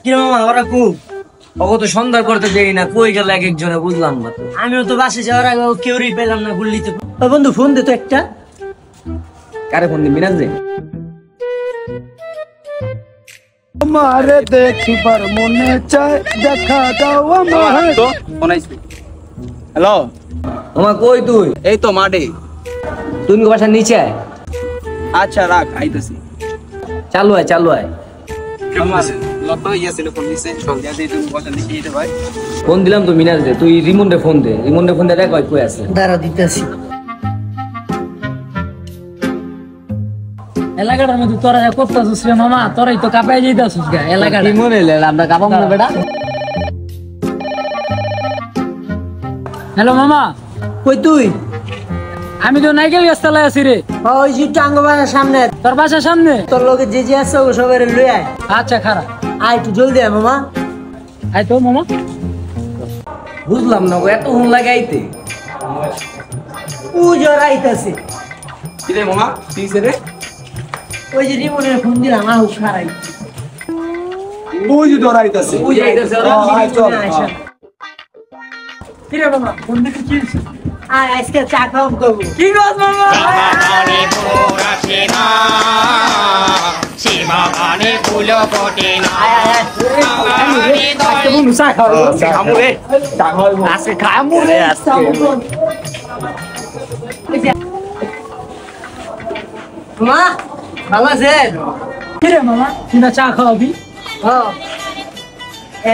কি মামা ওরা খুব অগত সন্ধ্যার করতে যাই না, কই গেল এক একজনে বুঝলাম না। আমিও তো বাসে যাওয়ার আগে কেউই পেলাম না গুল্লিতে। বন্ধু ফোন দে তো একটা। কারে ফোন দিবি না যে? আমারে দেখিবার মনে চায়, দেখা দাও আমারে। তো ফোন আইছে। হ্যালো তোমার কই তুই? এই তো মাঠে। তুমি বাসার নিচে আয়। আচ্ছা রাখ, আইতাছি। চালু আয় চালু আয়। লতো ইয়াছিল ফোন দিছে, সন্ধ্যা দিয়ে তুমি কথা লিখে দিতে ভাই। ফোন দিলাম তো মিনাজ দে, তুই রিমন্ডে ফোন দে। রিমন্ডে ফোন দে দেখ কই আছে। দাঁড়া দিতেছি। এলাকাটার মধ্যে তোরা যা করতেছিস রে মামা, তোরাই তো কাঁপাই যাইতাছিস গা এলাকাটা। কি মনে হইলে আমরা কাঁপাম না বেটা? হ্যালো মামা, কই তুই? আমি তো নাইকেল গাছ তলায় আছি রে। ওই যে টাঙ্গ বাজার সামনে। তোর বাসার সামনে? তোর লগে যে আছে ও সবাই লই আয়। আচ্ছা খারাপ, আয় একটু জলদি আয় মামা। আয় তো মামা। বুঝলাম না এত হুন লাগাইতে। উজর আইতাছে। কি রে মামা, কি হইছে রে? ওই যে রিমনের ফোন দিলাম আহ খারাই। ওই যে দরাইতাছে। ওই যে আইতাছে ওরা রিমনে আইছে। কি রে মামা, ফোন দিতে কি হইছে? আয় আজকে চা খাওয়াম করব। কি গছ মামা? শিবাগানে ফুল আসে না, শিবাগানে ফুল ফোটে না। আজকে বন্ধু চা খাওয়াবো। খামু রে, চা খাওয়াবো। আজকে খামু রে আজকে। মা ভালো আছেন? কি রে মামা, তুই না চা খাওয়াবি? হ্যাঁ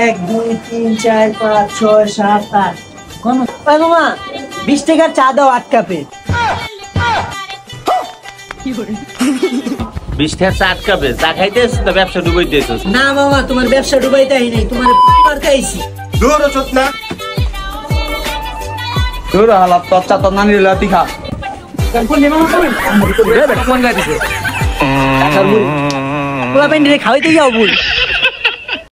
1 2 3 4 5 6 7 8। কোন ওই মামা 20 টাকার চা দাও 8 কাপে। 20 টাকা চা কাপে চা খাইতেছ তো ব্যবসা ডুবাই দিতেছ। না মামা তোমার ব্যবসা ডুবাইতে আই নাই, তোমার মারতে আইছি। দূর চত না। তোর হালাত তো চা তো নানি লাতি খা। কোন নে মামা কই? কোন গাইতেছে? পোলা পেন্ডে খাওয়াইতে যাও বল।